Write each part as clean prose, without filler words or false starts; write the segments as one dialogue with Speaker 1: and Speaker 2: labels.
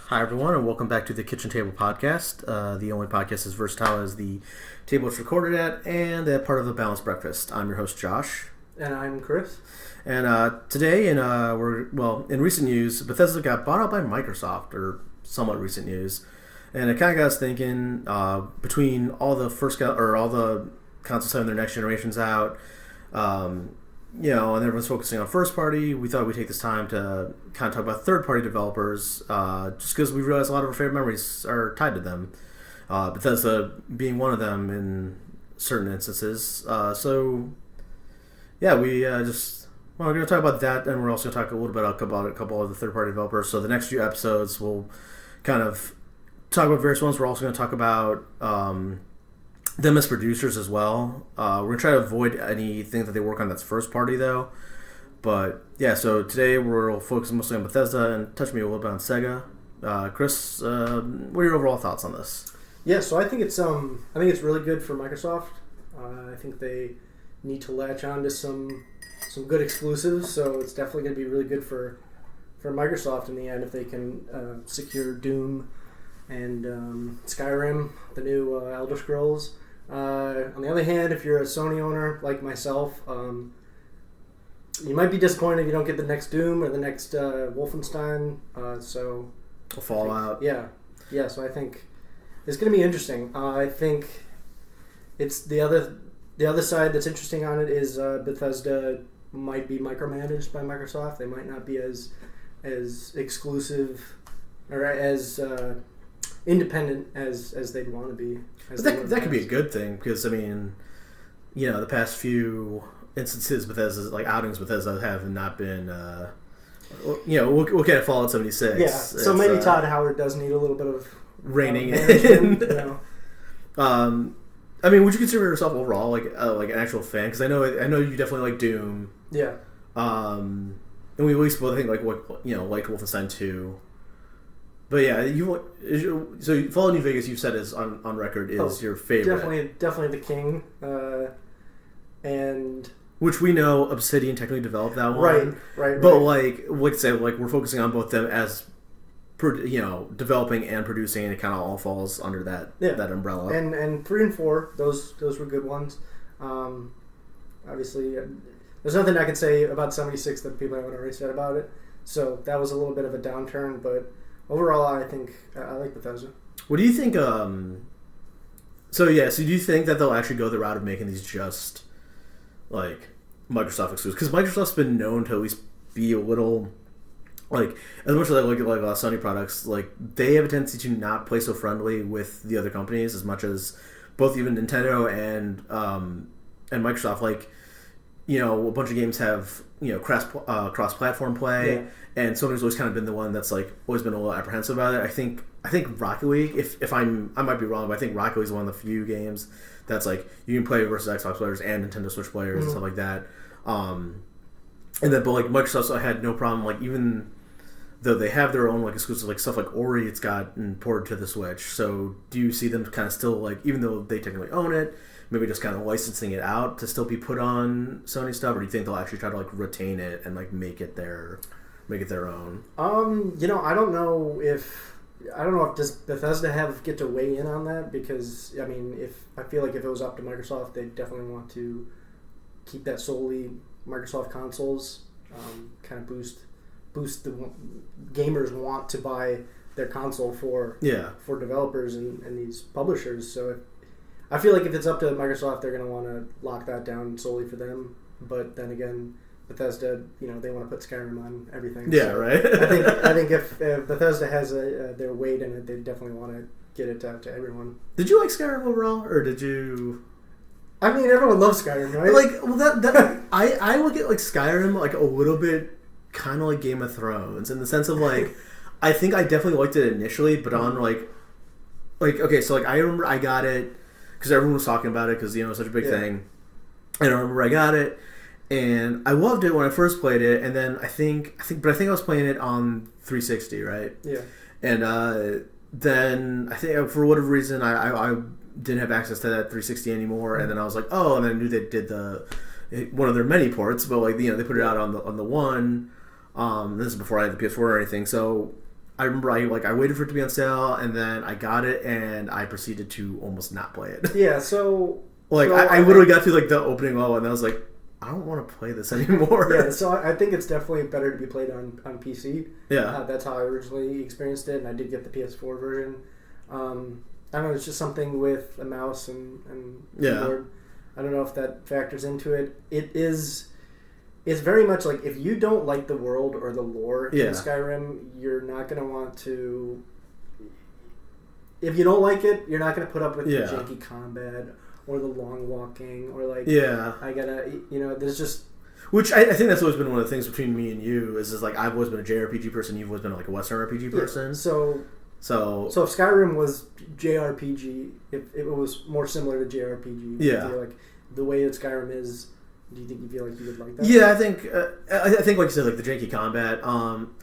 Speaker 1: Hi, everyone, and welcome back to the Kitchen Table Podcast. The only podcast as versatile as the table it's recorded at, and part of the Balanced Breakfast. I'm your host, Josh.
Speaker 2: And I'm Chris.
Speaker 1: And today, in recent news, Bethesda got bought out by Microsoft, or somewhat recent news, and it kind of got us thinking. Between all the all the consoles having their next generations out, and everyone's focusing on first party, we thought we'd take this time to kind of talk about third party developers, just because we realized a lot of our favorite memories are tied to them. Bethesda being one of them in certain instances. We're going to talk about that, and we're also going to talk a little bit about a couple of the third party developers. So the next few episodes, we'll kind of talk about various ones. We're also going to talk about them as producers as well. We're going to try to avoid anything that they work on that's first party, though. But yeah, so today we'll focus mostly on Bethesda and touch me a little bit on Sega. Chris, what are your overall thoughts on this?
Speaker 2: Yeah, so I think it's really good for Microsoft. I think they need to latch on to some good exclusives. So it's definitely going to be really good for Microsoft in the end if they can secure Doom and Skyrim, the new Elder Scrolls. On the other hand, if you're a Sony owner like myself, you might be disappointed if you don't get the next Doom or the next Wolfenstein.
Speaker 1: Fallout.
Speaker 2: So I think it's going to be interesting. I think it's the other side that's interesting on it is Bethesda might be micromanaged by Microsoft. They might not be as exclusive or as independent as they'd want to be.
Speaker 1: But that could be a good thing because, I mean, the past few instances Bethesda's, like outings Bethesda have not been, we'll get at Fallout 76.
Speaker 2: Yeah, so maybe Todd Howard does need a little bit of
Speaker 1: reining in. I mean, would you consider yourself overall like an actual fan? Because I know you definitely like Doom.
Speaker 2: Yeah.
Speaker 1: And we at least both think liked Wolfenstein 2. But yeah, so Fallout New Vegas, you've said is on record is your favorite.
Speaker 2: Definitely the king. And
Speaker 1: which we know Obsidian technically developed that one.
Speaker 2: Right.
Speaker 1: But we're focusing on both them as developing and producing, and it kind of all falls under that umbrella.
Speaker 2: And 3 and 4, those were good ones. Obviously, there's nothing I can say about 76 that people haven't already said about it. So that was a little bit of a downturn, but overall, I think I like Bethesda.
Speaker 1: What do you think? So do you think that they'll actually go the route of making these just like Microsoft exclusives? Because Microsoft's been known to at least be a little like, as much as I look at like a lot of Sony products, like they have a tendency to not play so friendly with the other companies as much as both even Nintendo and Microsoft. Like, a bunch of games have cross-platform play, and Sony's always kind of been the one that's like always been a little apprehensive about it. I think Rocket League, if I might be wrong, but I think Rocket League is one of the few games that's like you can play versus Xbox players and Nintendo Switch players and stuff like that. But like Microsoft had no problem, like even though they have their own like exclusive like stuff like Ori, it's gotten ported to the Switch. So do you see them kind of still like, even though they technically own it, maybe just kind of licensing it out to still be put on Sony stuff, or do you think they'll actually try to like retain it and like make it their own?
Speaker 2: I don't know if does Bethesda get to weigh in on that, because I mean, I feel like if it was up to Microsoft, they'd definitely want to keep that solely Microsoft consoles. Kind of boost the gamers want to buy their console for developers and these publishers. So I feel like if it's up to Microsoft, they're going to want to lock that down solely for them. But then again, Bethesda, they want to put Skyrim on everything.
Speaker 1: Yeah,
Speaker 2: so
Speaker 1: right.
Speaker 2: I think if Bethesda has their weight in it, they definitely want to get it out to everyone.
Speaker 1: Did you like Skyrim overall, or did you?
Speaker 2: I mean, everyone loves Skyrim, right?
Speaker 1: Like, well, that I look at like Skyrim like a little bit kind of like Game of Thrones in the sense of like I think I definitely liked it initially, but on like okay, so like I remember I got it because everyone was talking about it because it's such a big thing, and I remember I got it and I loved it when I first played it, and then I think I was playing it on 360, right?
Speaker 2: Yeah,
Speaker 1: and then I think for whatever reason I didn't have access to that 360 anymore, and then I was like, oh, and I knew they did one of their many ports, but like they put it out on the one. This is before I had the PS4 or anything, so I remember I waited for it to be on sale, and then I got it, and I proceeded to almost not play it.
Speaker 2: Yeah, so...
Speaker 1: I literally got through, the opening level, and I was like, I don't want to play this anymore.
Speaker 2: Yeah, so I think it's definitely better to be played on PC.
Speaker 1: Yeah.
Speaker 2: That's how I originally experienced it, and I did get the PS4 version. I don't know, it's just something with a mouse and keyboard. I don't know if that factors into it. It's very much like, if you don't like the world or the lore in Skyrim, you're not going to want to... If you don't like it, you're not going to put up with the janky combat or the long walking or I gotta... there's just...
Speaker 1: Which I think that's always been one of the things between me and you is I've always been a JRPG person, you've always been a Western RPG person.
Speaker 2: Yeah, so if Skyrim was JRPG, if it was more similar to JRPG, the way that Skyrim is, do you think you feel like you would like that?
Speaker 1: Yeah, I think like you said, the janky combat.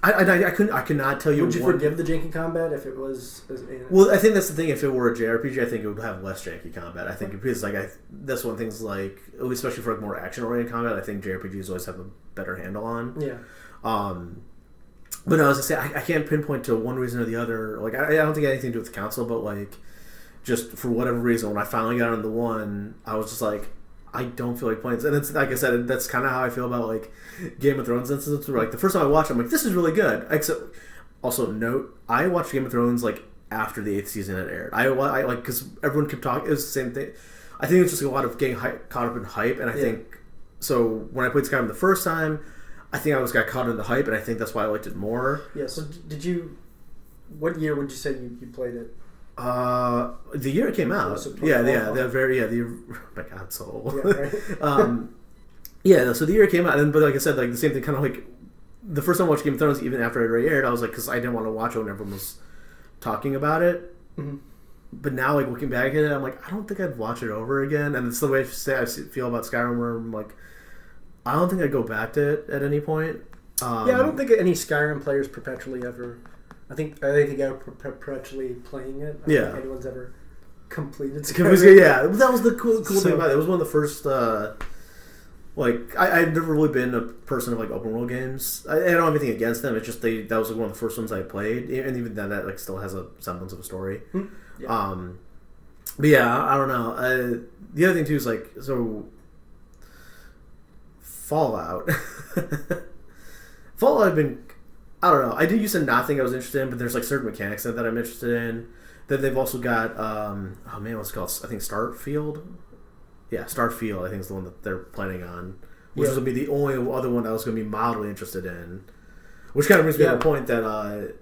Speaker 1: I could not tell you.
Speaker 2: Would you forgive the janky combat if it was?
Speaker 1: Well, I think that's the thing. If it were a JRPG, I think it would have less janky combat. I think because that's one of the things especially for more action oriented combat. I think JRPGs always have a better handle on.
Speaker 2: Yeah.
Speaker 1: But no, as I say, I can't pinpoint to one reason or the other. I don't think it had anything to do with the console, but just for whatever reason, when I finally got on the one, I was just like, I don't feel like playing this. And it's like I said, that's kind of how I feel about Game of Thrones instances. Where the first time I watched it, I'm like, this is really good. Except, also note, I watched Game of Thrones after the 8th season had aired. I because everyone kept talking. It was the same thing. I think it was just a lot of getting caught up in hype, and I think so. When I played Skyrim the first time, I think I got caught in the hype, and I think that's why I liked it more.
Speaker 2: Yeah. So did you? What year would you say you played it?
Speaker 1: The year it came out. So my God, so old.
Speaker 2: Yeah, right.
Speaker 1: So the year it came out, but like I said, the same thing, kind of the first time I watched Game of Thrones, even after it already aired, I was because I didn't want to watch it when everyone was talking about it.
Speaker 2: Mm-hmm.
Speaker 1: But now, looking back at it, I'm I don't think I'd watch it over again, and it's the way I feel about Skyrim, where I'm I don't think I'd go back to it at any point.
Speaker 2: I don't think any Skyrim players perpetually ever. I think they're perpetually playing it. I don't think anyone's ever completed Skyrim.
Speaker 1: Yeah, that was the cool thing about it. It was one of the first. I've never really been a person of open world games. I don't have anything against them. It's just that was one of the first ones I played, and even then that still has a semblance of a story.
Speaker 2: Yeah.
Speaker 1: But yeah, I don't know. The other thing too is so Fallout. Fallout, I've been. I don't know. I used to not think I was interested in, but there's certain mechanics that I'm interested in. Then they've also got what's it called? I think Starfield. Yeah, Starfield. I think is the one that they're planning on, which is going to be the only other one I was going to be mildly interested in. Which kind of brings me to the point that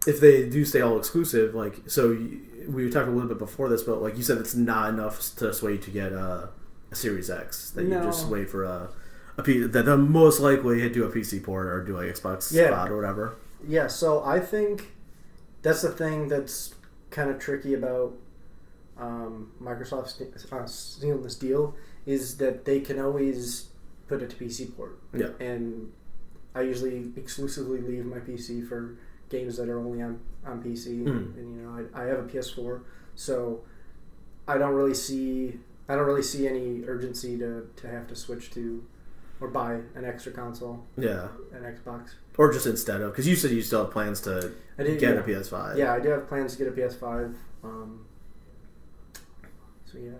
Speaker 1: if they do stay all exclusive, we were talking a little bit before this, but you said it's not enough to sway you to get a Series X. That you just wait for a PC, that they'll most likely do a PC port or do Xbox Spot or whatever.
Speaker 2: Yeah, so I think that's the thing that's kind of tricky about Microsoft's sealing this deal is that they can always put it to PC port.
Speaker 1: Yeah.
Speaker 2: And I usually exclusively leave my PC for games that are only on PC. And I have a PS4, so I don't really see any urgency to have to switch to or buy an extra console.
Speaker 1: Yeah.
Speaker 2: An Xbox.
Speaker 1: Or just instead of, because you said you still have plans to get a PS5.
Speaker 2: Yeah, I do have plans to get a PS5. So yeah.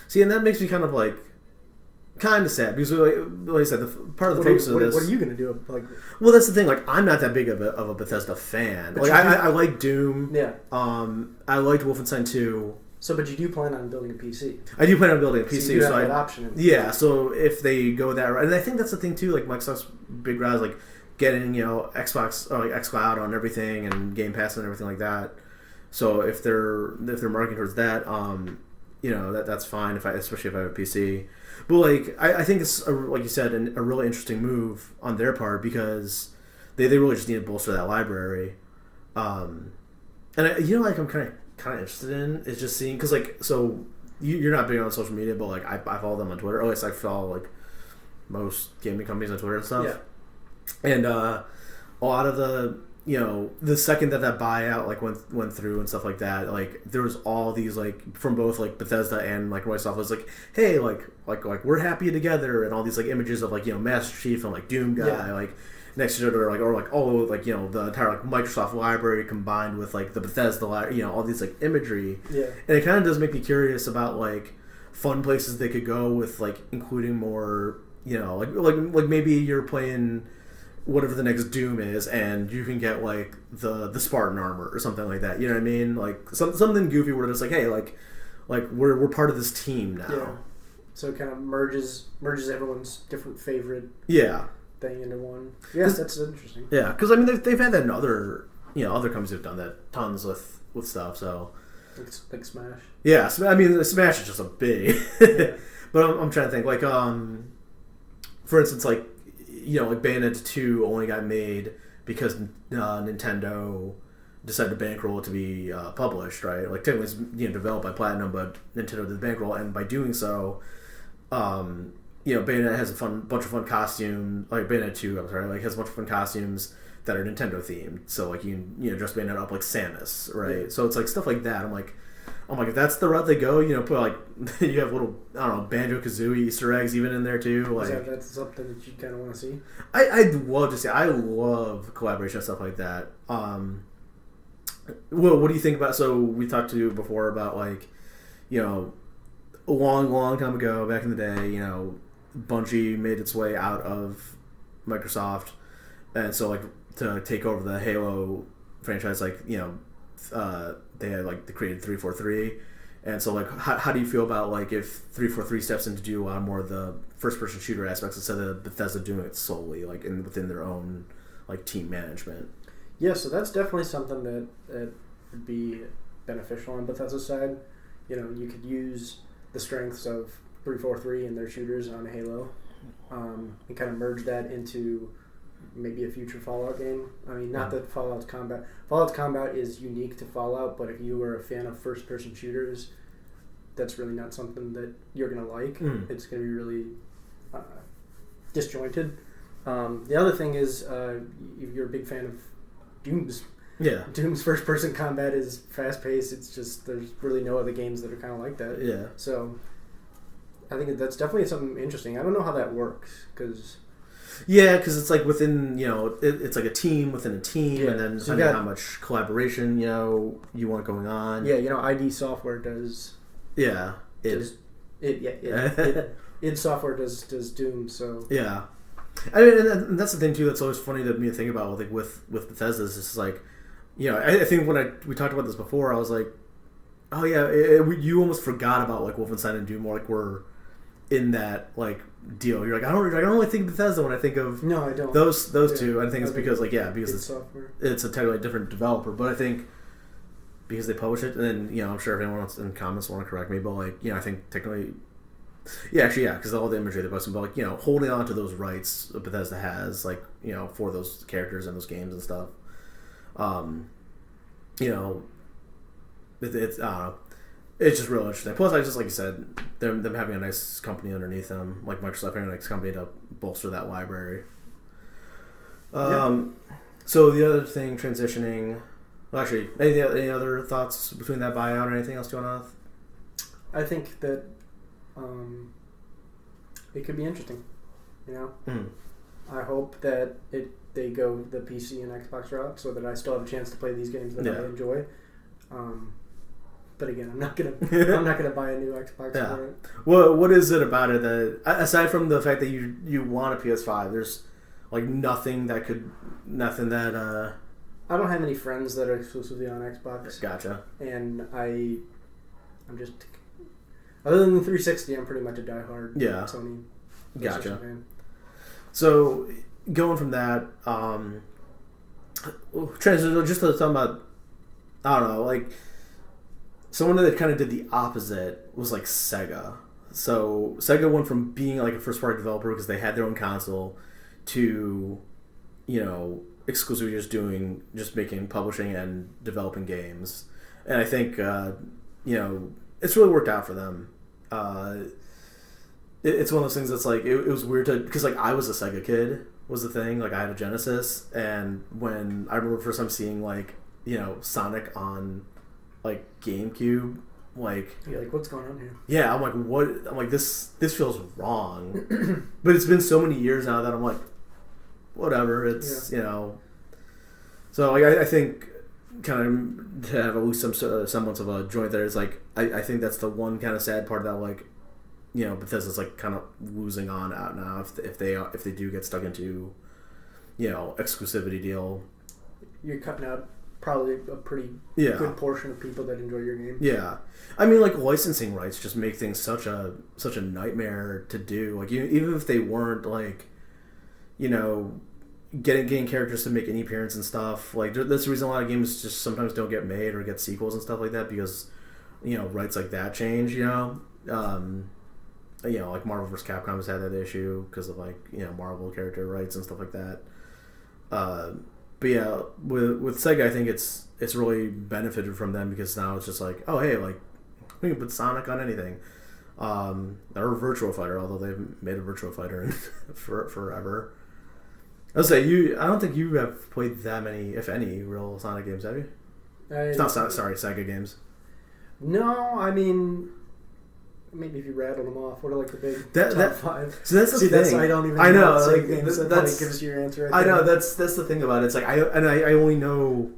Speaker 1: See, and that makes me kind of sad because, like I said, part of the focus of this.
Speaker 2: What are you going to do?
Speaker 1: Well, that's the thing. I'm not that big of a Bethesda fan. I like Doom.
Speaker 2: Yeah.
Speaker 1: I liked Wolfenstein 2.
Speaker 2: But you do plan on building a PC.
Speaker 1: I do plan on building a PC.
Speaker 2: So you do have that option.
Speaker 1: Yeah. So if they go that route, and I think that's the thing too. Microsoft's big route is getting Xbox or xCloud on everything and Game Pass and everything like that. So if they're marketing towards that, that's fine. Especially if I have a PC. But I think it's like you said, a really interesting move on their part because they really just need to bolster that library. And I'm kind of interested in is just seeing because so you're not big on social media, but I follow them on Twitter. At least I follow most gaming companies on Twitter and stuff.
Speaker 2: Yeah.
Speaker 1: And a lot of the the second that buyout like went through and stuff like that, like there was all these like from both like Bethesda and like Microsoft was like, hey, like we're happy together, and all these like images of like Master Chief and like Doom guy like next to each other, the entire like Microsoft library combined with like the Bethesda all these like imagery.
Speaker 2: Yeah.
Speaker 1: And it kind of does make me curious about like fun places they could go with like including more, like maybe you're playing whatever the next Doom is, and you can get like the Spartan armor or something like that. You know what I mean? Like something goofy where it's like, hey, like we're part of this team now.
Speaker 2: Yeah. So it kind of merges everyone's different favorite.
Speaker 1: Yeah.
Speaker 2: Thing into one. Yes, that's interesting.
Speaker 1: Yeah, because I mean they've had that in other other companies have done that tons with stuff. So
Speaker 2: like Smash.
Speaker 1: Yeah, I mean Smash is just a big.
Speaker 2: Yeah.
Speaker 1: But I'm trying to think like for instance like like Bayonetta 2 only got made because Nintendo decided to bankroll it to be published, right? Like technically it's developed by Platinum, but Nintendo did the bankroll, and by doing so. Bayonetta has a bunch of fun costumes. Like Bayonetta 2, I'm sorry, like has a bunch of fun costumes that are Nintendo themed. So like you can dress Bayonetta up like Samus, right? Yeah. So it's like stuff like that. I'm like, if that's the route they go, put like you have little Banjo-Kazooie Easter eggs even in there too. Like
Speaker 2: that's something that you kind of want to see.
Speaker 1: I'd love to see. I love collaboration and stuff like that. Well, what do you think about? So we talked to you before about like, a long time ago, back in the day, Bungie made its way out of Microsoft, and so like to take over the Halo franchise, like they had like they created 343, and so like how do you feel about like if 343 steps in to do a lot more of the first person shooter aspects instead of Bethesda doing it solely like within their own like team management?
Speaker 2: Yeah, so that's definitely something that would be beneficial on Bethesda's side. You could use the strengths of 343 and their shooters on Halo, and kind of merge that into maybe a future Fallout game. I mean, not that Fallout's combat is unique to Fallout, but if you were a fan of first-person shooters, that's really not something that you're going to like. It's going to be really disjointed. The other thing is, if you're a big fan of Doom's first-person combat is fast-paced. It's just there's really no other games that are kind of like that.
Speaker 1: Yeah.
Speaker 2: So I think that's definitely something interesting. I don't know how that works because
Speaker 1: it's like within it's like a team within a team, and then
Speaker 2: so
Speaker 1: depending on how much collaboration you want going on.
Speaker 2: Yeah, ID Software does.
Speaker 1: Yeah.
Speaker 2: id Software does Doom. So
Speaker 1: yeah. I mean, and that's the thing too. That's always funny to me to think about. Like with Bethesda, it's just like, I think when we talked about this before, I was like, oh yeah, you almost forgot about like Wolfenstein and Doom. Like we're in that like deal. You're like, I don't really think Bethesda when I think of
Speaker 2: I don't
Speaker 1: those two. I think it's because
Speaker 2: software.
Speaker 1: It's a technically different developer, but I think because they publish it, and then I'm sure if anyone else in comments want to correct me, but like I think technically. Yeah, because all the imagery they post, but like holding on to those rights Bethesda has, like for those characters and those games and stuff. It's I don't know. It's just real interesting. Plus, I just like you said, them having a nice company underneath them, like Microsoft having a nice company to bolster that library. So the other thing, transitioning. Well, actually, any other thoughts between that buyout or anything else going on?
Speaker 2: I think that. It could be interesting, I hope that they go the PC and Xbox route so that I still have a chance to play these games that I enjoy. But again, I'm not gonna buy a new Xbox for it.
Speaker 1: Well, what is it about it that aside from the fact that you want a PS5, there's like nothing that.
Speaker 2: I don't have any friends that are exclusively on Xbox.
Speaker 1: Gotcha.
Speaker 2: And I'm just. Other than the 360, I'm pretty much a diehard Sony
Speaker 1: Gotcha.
Speaker 2: fan.
Speaker 1: So, going from that, just to talk about, I don't know, like, someone that kind of did the opposite was like Sega. So, Sega went from being like a first-party developer because they had their own console to, exclusively just making, publishing, and developing games. And I think, it's really worked out for them. It's one of those things that's like it was weird because like I was a Sega kid, was the thing. Like I had a Genesis, and when I remember first time seeing like Sonic on like GameCube, like
Speaker 2: you're like, what's going on here?
Speaker 1: Yeah, I'm like, what? I'm like, this feels wrong. But it's been so many years now that I'm like, whatever. It's So like I think kind of to have at least some semblance of a joint there is like I think that's the one kind of sad part that like Bethesda's like kind of losing on out now if they do get stuck into exclusivity deal. You're
Speaker 2: cutting out probably a pretty good portion of people that enjoy your game.
Speaker 1: Yeah, I mean like licensing rights just make things such a nightmare to do. Like even if they weren't like getting characters to make any appearance and stuff, like that's the reason a lot of games just sometimes don't get made or get sequels and stuff like that because rights like that change. Like Marvel vs. Capcom has had that issue because of like Marvel character rights and stuff like that. But yeah, with Sega, I think it's really benefited from them because now it's just like, oh hey, like we can put Sonic on anything. Or Virtua Fighter, although they've made a Virtua Fighter forever. I don't think you have played that many, if any, real Sonic games, have you? It's not Sonic, sorry, Sega games.
Speaker 2: No, I mean, maybe if you rattle them off, what are like the big top five?
Speaker 1: So that's the thing.
Speaker 2: I don't even
Speaker 1: know
Speaker 2: like, games that like, gives you your answer right there.
Speaker 1: I know, that's the thing about it. It's like, I only know...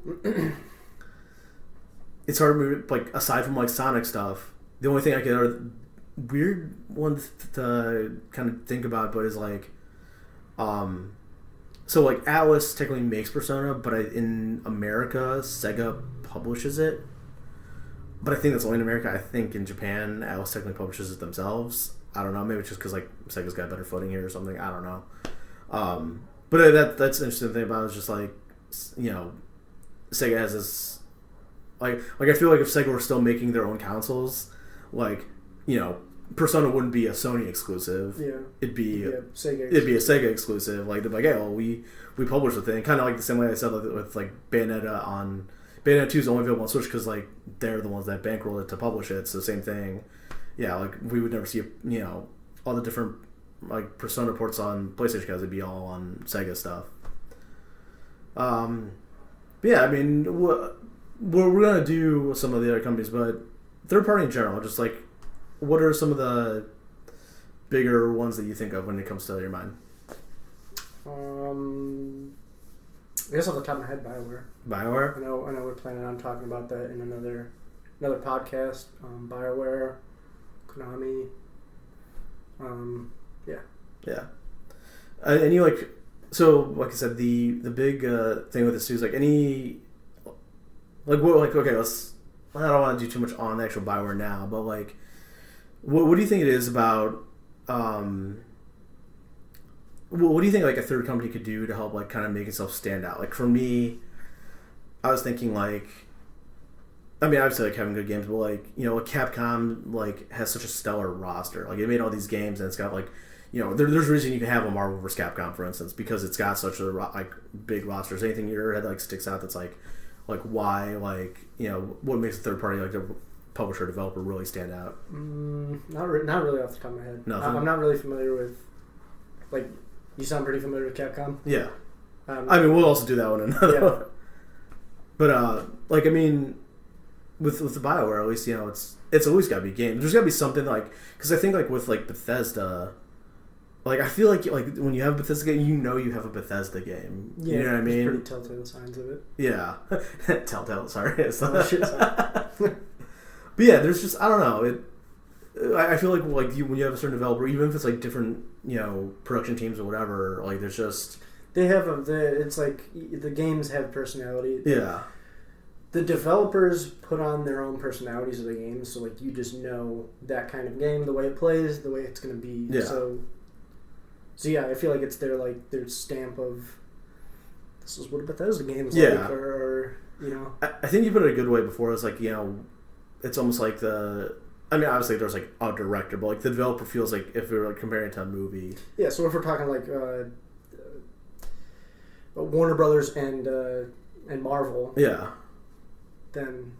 Speaker 1: It's hard, like, aside from, like, Sonic stuff, the only thing I get are weird ones to kind of think about, but is like... So, like, Atlas technically makes Persona, but in America, Sega publishes it. But I think that's only in America. I think in Japan, Atlas technically publishes it themselves. I don't know. Maybe it's just because, like, Sega's got better footing here or something. I don't know. But that's the interesting thing about it is just, like, Sega has this... Like I feel like if Sega were still making their own consoles, like, Persona wouldn't be a Sony exclusive.
Speaker 2: Yeah.
Speaker 1: It'd be a
Speaker 2: Sega
Speaker 1: exclusive. Like, they'd be like, hey, well, we publish the thing. Kind of like the same way I said with like Bayonetta on... Bayonetta 2 is only available on Switch because, like, they're the ones that bankroll it to publish it. So the same thing. Yeah, like, we would never see, all the different, like, Persona ports on PlayStation because it'd be all on Sega stuff. But yeah, I mean, we're going to do with some of the other companies, but third party in general, just, like, what are some of the bigger ones that you think of when it comes to your mind?
Speaker 2: I guess off the top of my head, Bioware.
Speaker 1: Bioware?
Speaker 2: I know we're planning on talking about that in another podcast. Bioware, Konami.
Speaker 1: Yeah. And you like, so like I said, the big thing with this too is like any, like what, like okay, I don't want to do too much on the actual Bioware now, but like, what do you think it is about? What do you think like a third company could do to help like kind of make itself stand out? Like for me, I was thinking like, I mean obviously like having good games, but like Capcom like has such a stellar roster. Like it made all these games and it's got like there's a reason you can have a Marvel vs. Capcom for instance because it's got such a like big roster. Is anything in your head like sticks out that's like why like what makes a third party like a publisher developer really stand out?
Speaker 2: Not really off the top of my head.
Speaker 1: Nothing.
Speaker 2: I'm not really familiar with like. You sound pretty familiar with Capcom?
Speaker 1: Yeah. I mean, we'll also do that one another one. But, like, I mean, with the Bioware, at least, it's always got to be a game. There's got to be something, like, because I think, like, with, like, Bethesda, like, I feel like when you have a Bethesda game, you have a Bethesda game.
Speaker 2: Yeah,
Speaker 1: you know what I mean?
Speaker 2: Pretty telltale signs of it.
Speaker 1: Yeah. Telltale, sorry. But, yeah, there's just, I don't know, I feel like when you have a certain developer, even if it's like different production teams or whatever, like there's just
Speaker 2: they have it's like the games have personality.
Speaker 1: Yeah,
Speaker 2: the developers put on their own personalities of the games, so like you just know that kind of game, the way it plays, the way it's going to be.
Speaker 1: Yeah.
Speaker 2: So yeah, I feel like it's their stamp of this is what a Bethesda game is like, or
Speaker 1: I think you put it a good way before. It's like it's almost like I mean, obviously there's like a director, but like the developer feels like if we were like comparing it to a movie.
Speaker 2: Yeah, so if we're talking like Warner Brothers and Marvel,
Speaker 1: yeah,
Speaker 2: then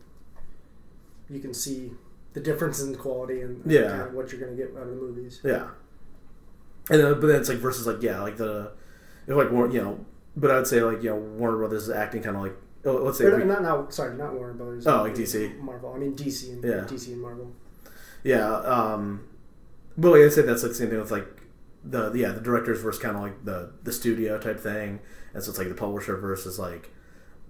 Speaker 2: you can see the difference in quality and kind of what you're going to get out of the movies.
Speaker 1: Yeah, and but then it's like versus like like if like but I would say like Warner Brothers is acting kind of like let's say
Speaker 2: not Warner Brothers.
Speaker 1: Oh, like DC,
Speaker 2: Marvel. I mean DC and DC and Marvel.
Speaker 1: Yeah, but like I said, that's like the same thing with like the directors versus kind of like the studio type thing, and so it's like the publisher versus like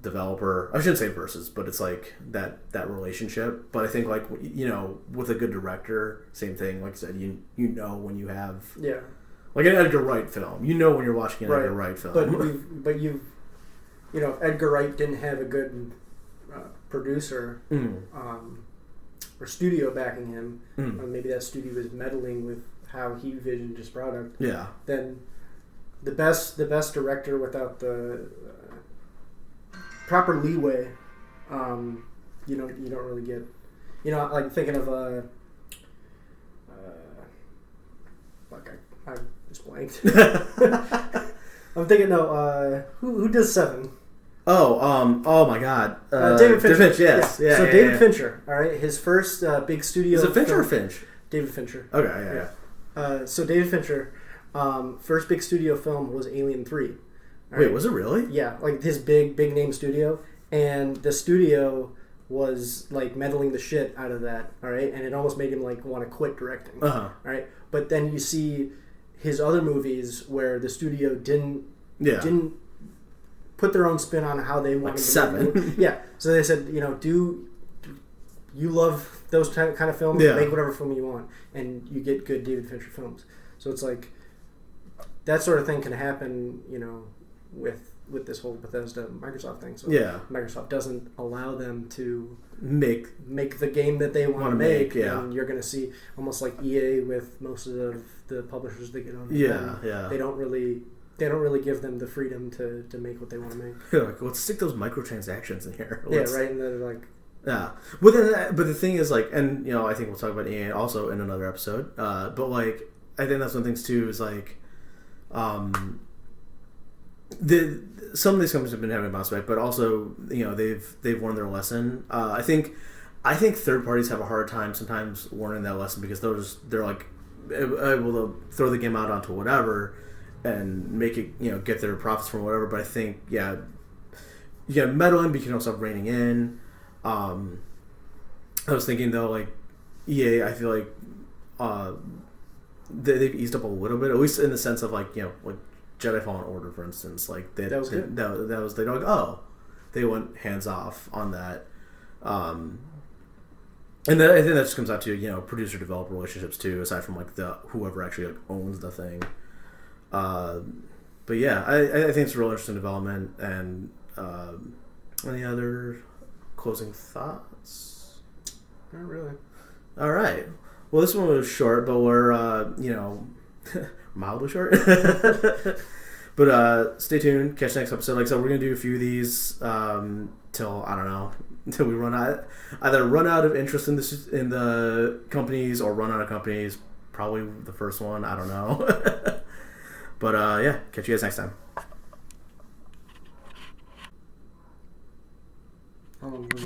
Speaker 1: developer. I shouldn't say versus, but it's like that relationship. But I think like with a good director, same thing. Like I said, you know when you have like an Edgar Wright film, when you're watching an Edgar Wright film.
Speaker 2: But Edgar Wright didn't have a good producer or studio backing him. Maybe that studio was meddling with how he visioned his product.
Speaker 1: Yeah. Then
Speaker 2: the best director without the proper leeway, you don't really get. Like thinking of I just blanked. I'm thinking who does 7?
Speaker 1: Oh my God!
Speaker 2: David Fincher.
Speaker 1: Yes. Yeah.
Speaker 2: So David Fincher. All right, his first big studio.
Speaker 1: Is it Fincher or Finch?
Speaker 2: David Fincher.
Speaker 1: Okay. Yeah.
Speaker 2: So David Fincher, first big studio film was Alien 3.
Speaker 1: Wait, was it really?
Speaker 2: Yeah, like his big name studio, and the studio was like meddling the shit out of that. All right, and it almost made him like want to quit directing. All right, but then you see his other movies where the studio didn't put their own spin on how they wanted
Speaker 1: like 7.
Speaker 2: Yeah, so they said, do you love those kind of films?
Speaker 1: Yeah.
Speaker 2: Make whatever film you want, and you get good David Fincher films. So it's like that sort of thing can happen, with this whole Bethesda Microsoft thing. So Microsoft doesn't allow them to make the game that they want to make. Yeah. And you're going to see almost like EA with most of the publishers that get on.
Speaker 1: Yeah.
Speaker 2: They don't really give them the freedom to make what they want to make.
Speaker 1: Yeah, like, let's stick those microtransactions in here.
Speaker 2: Yeah, right. And they're like,
Speaker 1: yeah. But the thing is, like, and I think we'll talk about EA also in another episode. But like, I think that's one of the things too is like, some of these companies have been having a bounce back, but also they've learned their lesson. I think third parties have a hard time sometimes learning that lesson because they're like able to throw the game out onto whatever and make it get their profits from whatever. But I think you got meddling, but you can also have reining in. I was thinking though, like EA, I feel like they've eased up a little bit, at least in the sense of like like Jedi Fallen Order, for instance, like that was good. That was they don't they went hands off on that, and I think that just comes out to producer developer relationships too, aside from like the whoever actually like owns the thing. But yeah, I think it's a real interesting development. And any other closing thoughts?
Speaker 2: Not really.
Speaker 1: All right. Well, this one was short, but we're mildly short. But stay tuned. Catch the next episode. Like I said, we're gonna do a few of these till I don't know, until we run out of interest in the companies or run out of companies. Probably the first one. I don't know. But catch you guys next time.